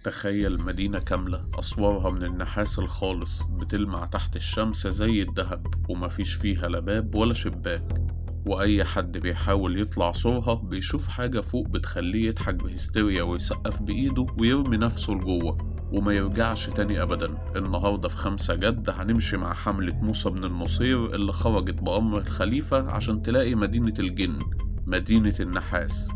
تخيل مدينة كاملة أسوارها من النحاس الخالص بتلمع تحت الشمس زي الدهب، ومفيش فيها لا باب ولا شباك. وأي حد بيحاول يطلع سورها بيشوف حاجة فوق بتخليه يضحك بهستيريا ويسقف بإيده ويرمي نفسه لجوه وما يرجعش تاني أبدا. النهاردة في 5 جد هنمشي مع حملة موسى بن النصير اللي خرجت بأمر الخليفة عشان تلاقي مدينة الجن، مدينة النحاس.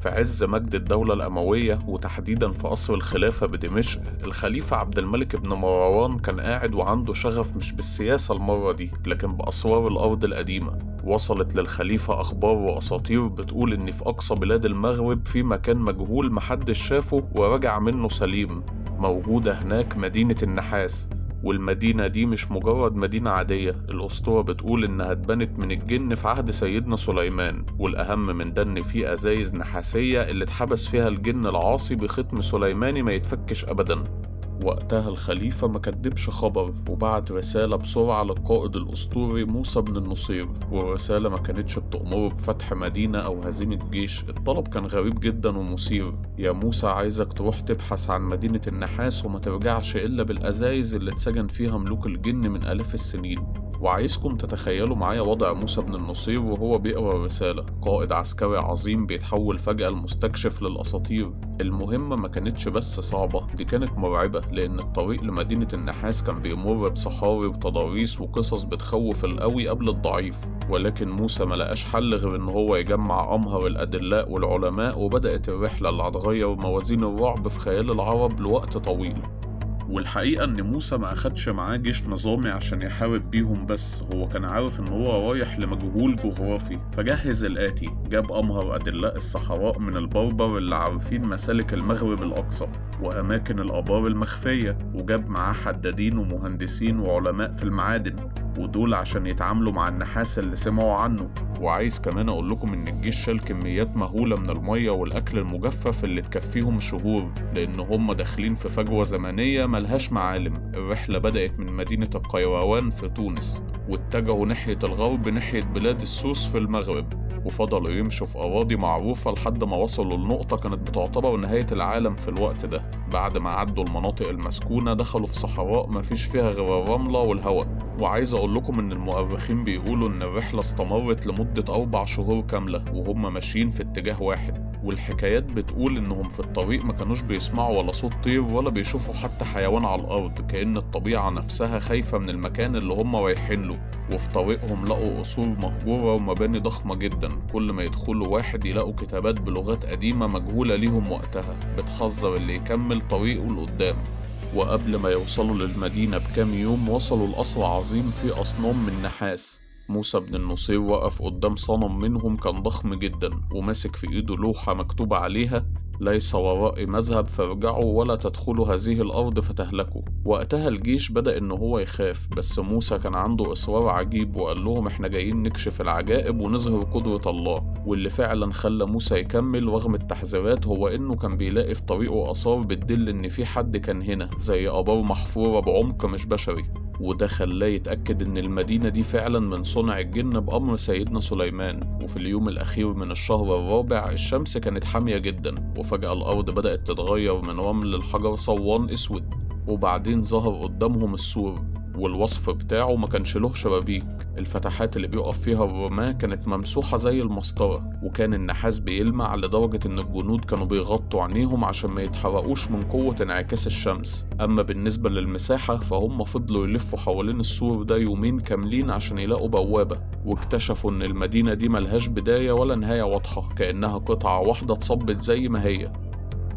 في عز مجد الدولة الأموية وتحديدا في قصر الخلافة بدمشق، الخليفة عبد الملك بن مروان كان قاعد وعنده شغف مش بالسياسة المرة دي لكن بأسرار الأرض القديمة. وصلت للخليفة أخبار وأساطير بتقول إن في أقصى بلاد المغرب في مكان مجهول محدش شافه ورجع منه سليم، موجودة هناك مدينة النحاس. والمدينة دي مش مجرد مدينة عادية، الأسطورة بتقول إنها اتبنت من الجن في عهد سيدنا سليمان، والأهم من ده إن في أزايز نحاسية اللي اتحبس فيها الجن العاصي بختم سليماني ما يتفكش أبداً. وقتها الخليفة ما كدبش خبر وبعت رسالة بسرعة للقائد الأسطوري موسى بن النصير، والرسالة ما كانتش بتأمره بفتح مدينة أو هزيمة جيش. الطلب كان غريب جدا ومثير: يا موسى، عايزك تروح تبحث عن مدينة النحاس وما ترجعش إلا بالأزايز اللي اتسجن فيها ملوك الجن من آلاف السنين. وعايزكم تتخيلوا معايا وضع موسى بن النصير وهو بيقرأ الرسالة. قائد عسكري عظيم بيتحول فجأة لمستكشف للأساطير. المهمة ما كانتش بس صعبة، دي كانت مرعبة، لأن الطريق لمدينة النحاس كان بيمر بصحاري وتضاريس وقصص بتخوف القوي قبل الضعيف. ولكن موسى ما لقاش حل غير إن هو يجمع أمهر الأدلاء والعلماء، وبدأت الرحلة اللي هتغير موازين الرعب في خيال العرب لوقت طويل. والحقيقة إن موسى ما أخدش معاه جيش نظامي عشان يحارب بيهم بس، هو كان عارف إن هو رايح لمجهول جغرافي، فجهز الآتي: جاب أمهر أدلاء الصحراء من البربر اللي عارفين مسالك المغرب الأقصى وأماكن الآبار المخفية، وجاب معاه حدادين ومهندسين وعلماء في المعادن، ودول عشان يتعاملوا مع النحاس اللي سمعوا عنه. وعايز كمان أقول لكم إن الجيش شال كميات مهولة من المية والأكل المجفف اللي تكفيهم شهور، لأن هم داخلين في فجوة زمنية ملهاش معالم. الرحلة بدأت من مدينة القيروان في تونس، واتجهوا ناحية الغرب ناحية بلاد السوس في المغرب، وفضلوا يمشوا في أراضي معروفة لحد ما وصلوا لنقطة كانت بتعتبر نهاية العالم في الوقت ده. بعد ما عدوا المناطق المسكونة دخلوا في صحراء مفيش فيها غير الرملة والهواء. وعايز أقول لكم إن المؤرخين بيقولوا إن الرحلة استمرت لمدة 4 شهور كاملة وهم ماشيين في اتجاه واحد. والحكايات بتقول إنهم في الطريق ما كانوش بيسمعوا ولا صوت طير ولا بيشوفوا حتى حيوان على الأرض، كأن الطبيعة نفسها خايفة من المكان اللي هم رايحين له. وفي طريقهم لقوا قصور مهجورة ومباني ضخمة جدا، كل ما يدخلوا واحد يلاقوا كتابات بلغات قديمة مجهولة ليهم وقتها بتحذر اللي يكمل طريقه لقدام. وقبل ما يوصلوا للمدينة بكام يوم وصلوا لقصر عظيم فيه أصنام من نحاس. موسى بن النصير وقف قدام صنم منهم كان ضخم جدا وماسك في إيده لوحة مكتوب عليها: ليس وراء مذهب فارجعوا ولا تدخلوا هذه الأرض فتهلكوا. وقتها الجيش بدأ إن هو يخاف، بس موسى كان عنده إصرار عجيب وقال لهم: إحنا جايين نكشف العجائب ونظهر قدرة الله. واللي فعلا خلى موسى يكمل رغم التحذيرات هو إنه كان بيلاقي في طريقه آثار بتدل إن في حد كان هنا، زي آبار محفورة بعمق مش بشري، وده خلاه يتأكد إن المدينة دي فعلا من صنع الجن بأمر سيدنا سليمان. وفي اليوم الأخير من الشهر الرابع الشمس كانت حامية جدا، وفجأة الأرض بدأت تتغير من رمل لحجر صوان أسود، وبعدين ظهر قدامهم السور، والوصف بتاعه ما كانش له شبابيك. الفتحات اللي بيقف فيها الرماة كانت ممسوحة زي المسطرة، وكان النحاس بيلمع لدرجة إن الجنود كانوا بيغطوا عينيهم عشان ما يتحرقوش من قوة انعكاس الشمس. أما بالنسبة للمساحة فهم فضلوا يلفوا حوالين السور ده يومين كاملين عشان يلاقوا بوابة، واكتشفوا إن المدينة دي ملهاش بداية ولا نهاية واضحة، كأنها قطعة واحدة اتصبت زي ما هي.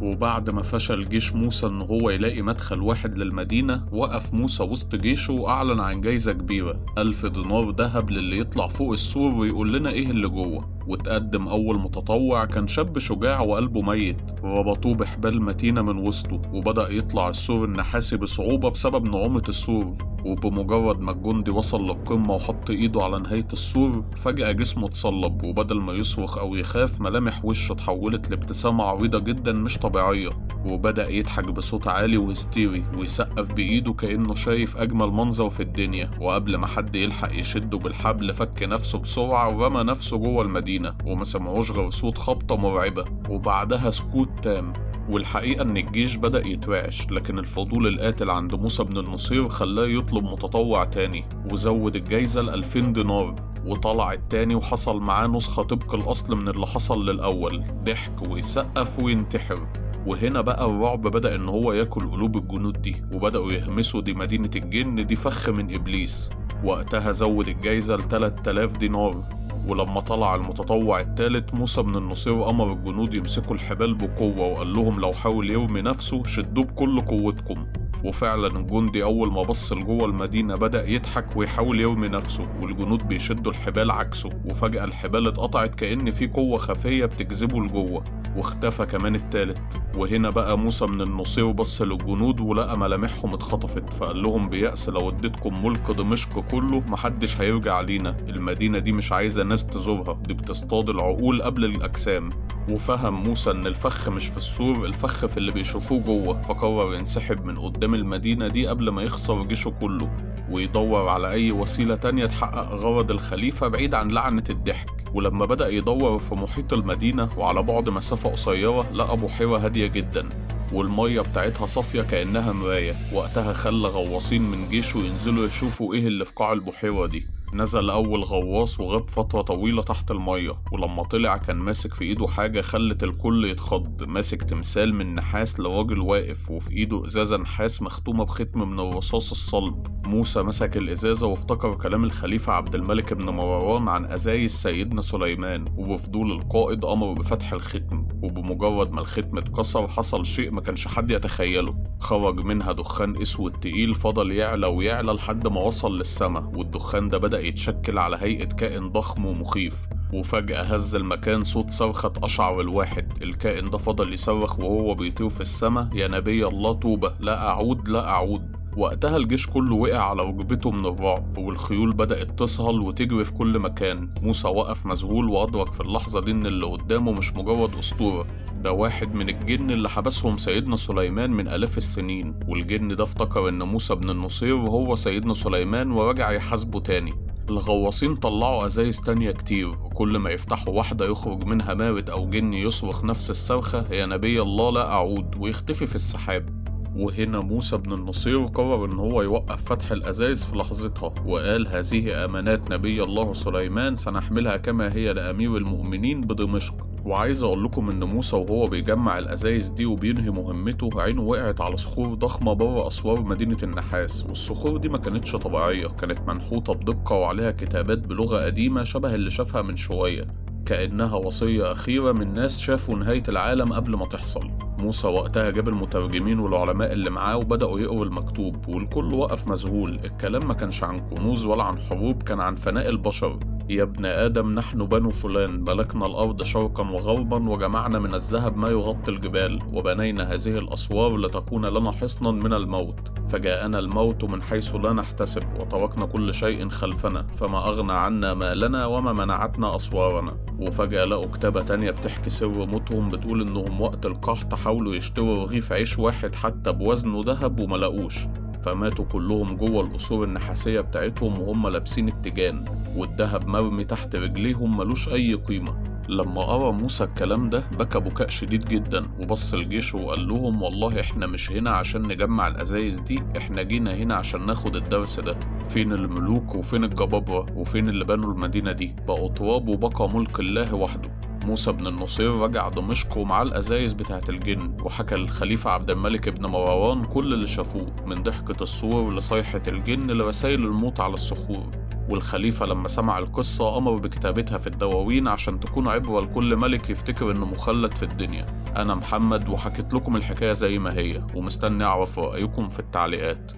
وبعد ما فشل جيش موسى إن هو يلاقي مدخل واحد للمدينة، وقف موسى وسط جيشه وأعلن عن جايزة كبيرة: 1000 دينار ذهب للي يطلع فوق السور ويقول لنا إيه اللي جوه. وتقدم أول متطوع كان شاب شجاع وقلبه ميت، ربطوه بحبال متينة من وسطه وبدأ يطلع السور النحاسي بصعوبة بسبب نعومة السور. وبمجرد ما الجندي وصل للقمة وحط إيده على نهاية السور فجأة جسمه اتصلب، وبدل ما يصرخ أو يخاف ملامح وشه اتحولت لابتسامة عريضة جدا مش طبيعية. وبدأ يضحك بصوت عالي وهستيري ويسقف بإيده كأنه شايف أجمل منظر في الدنيا، وقبل ما حد يلحق يشده بالحبل فك نفسه بسرعة ورمى نفسه جوه المدينة، وما سمعوش غير صوت خبطة مرعبة وبعدها سكوت تام. والحقيقة إن الجيش بدأ يترعش، لكن الفضول القاتل عند موسى بن النصير خلاه يطلب متطوع تاني وزود الجايزة ل2000 دينار، وطلع التاني وحصل معاه نسخة طبق الأصل من اللي حصل للأول، ضحك ويسقف وينتحر. وهنا بقى الرعب بدأ إن هو ياكل قلوب الجنود دي، وبدأوا يهمسوا دي مدينة الجن، دي فخ من إبليس. وقتها زود الجايزة ل3000 دينار. ولما طلع المتطوع التالت موسى بن النصير أمر الجنود يمسكوا الحبال بقوة، وقال لهم لو حاول يرمي نفسه شدوه بكل قوتكم. وفعلا الجندي أول ما بص لجوه المدينة بدأ يضحك ويحاول يرمي نفسه، والجنود بيشدوا الحبال عكسه، وفجأة الحبال اتقطعت كأن في قوة خفية بتجذبه لجوه، واختفى كمان التالت. وهنا بقى موسى بن النصير بص للجنود ولقى ملامحهم اتخطفت، فقال لهم بيأس لو اديتكم ملك دمشق كله محدش هيرجع لينا، المدينة دي مش عايزة ناس تزورها، دي بتصطاد العقول قبل الأجسام. وفهم موسى إن الفخ مش في السور، الفخ في اللي بيشوفوه جوه، فقرر ينسحب من قدام المدينة دي قبل ما يخسر جيشه كله، ويدور على أي وسيلة تانية تحقق غرض الخليفة بعيد عن لعنة الضحك. ولما بدأ يدور في محيط المدينة وعلى بعد مسافة قصيرة لقى بحيرة هادية جدا، والمية بتاعتها صافية كأنها مراية. وقتها خلى غواصين من جيشه ينزلوا يشوفوا إيه اللي في قاع البحيرة دي. نزل أول غواص وغاب فترة طويلة تحت المية، ولما طلع كان ماسك في إيده حاجة خلت الكل يتخض، ماسك تمثال من نحاس لراجل واقف، وفي إيده إزازة نحاس مختومة بختم من الرصاص الصلب. موسى مسك الإزازة وافتكر كلام الخليفة عبد الملك بن مروان عن أزايز سيدنا سليمان، وبفضول القائد أمر بفتح الختم، وبمجرد ما الختم اتكسر حصل شيء ما كانش حد يتخيله، خرج منها دخان أسود تقيل فضل يعلى ويعلى لحد ما وصل للسما، والدخان ده بدأ يتشكل على هيئة كائن ضخم ومخيف. وفجأة هز المكان صوت صرخة أشعر الواحد، الكائن ده فضل يصرخ وهو بيطير في السما: يا نبي الله توبة، لا أعود لا أعود. وقتها الجيش كله وقع على ركبته من الرعب، والخيول بدأت تصهل وتجري في كل مكان. موسى وقف مذهول وأدرك في اللحظة دي إن اللي قدامه مش مجرد أسطورة، ده واحد من الجن اللي حبسهم سيدنا سليمان من آلاف السنين. والجن ده افتكر إن موسى بن النصير وهو سيدنا سليمان ورجع يحاسبه تاني. الغواصين طلعوا أزايز تانية كتير، وكل ما يفتحوا واحدة يخرج منها مارد أو جن يصرخ نفس الصرخة: يا نبي الله لا أعود، ويختفي في السحاب. وهنا موسى بن النصير قرر إن هو يوقف فتح الأزايز في لحظتها، وقال: هذه أمانات نبي الله سليمان سنحملها كما هي لأمير المؤمنين بدمشق. وعايز أقول لكم إن موسى وهو بيجمع الأزايز دي وبينهي مهمته عينه وقعت على صخور ضخمة بره أسوار مدينة النحاس، والصخور دي ما كانتش طبيعية، كانت منحوتة بدقة وعليها كتابات بلغة قديمة شبه اللي شافها من شوية، كأنها وصية أخيرة من ناس شافوا نهاية العالم قبل ما تحصل. موسى وقتها جاب المترجمين والعلماء اللي معاه وبدأوا يقروا المكتوب، والكل وقف مذهول. الكلام ما كانش عن كنوز ولا عن حروب، كان عن فناء البشر. يا ابن آدم نحن بنو فلان، ملكنا الأرض شرقا وغربا، وجمعنا من الذهب ما يغطي الجبال، وبنينا هذه الأسوار لتكون لنا حصنا من الموت، فجاءنا الموت من حيث لا نحتسب، وتركنا كل شيء خلفنا، فما أغنى عنا مالنا وما منعتنا أسوارنا. وفجأة لقوا كتابة تانية بتحكي سر موتهم، بتقول إنهم وقت القحط حاولوا يشتروا رغيف عيش واحد حتى بوزنه ذهب وملقوش، فماتوا كلهم جوه القصور النحاسية بتاعتهم وهم لابسين التيجان، والذهب مرمي تحت رجليهم ملوش أي قيمة. لما قرأ موسى الكلام ده بكى بكاء شديد جدا، وبص لجيشه وقال لهم: والله احنا مش هنا عشان نجمع الأزايز دي، احنا جينا هنا عشان ناخد الدرس ده. فين الملوك وفين الجبابرة وفين اللي بنوا المدينة دي؟ بقوا تراب وبقى ملك الله وحده. موسى بن النصير رجع دمشق ومعاه الأزايز بتاعت الجن، وحكى للخليفة عبد الملك بن مروان كل اللي شافوه، من ضحكة الصور لصيحة الجن لرسائل الموت على الصخور. والخليفة لما سمع القصة أمر بكتابتها في الدواوين عشان تكون عبرة لكل ملك يفتكر إنه مخلد في الدنيا. أنا محمد وحكيت لكم الحكاية زي ما هي، ومستني أعرف رأيكم في التعليقات.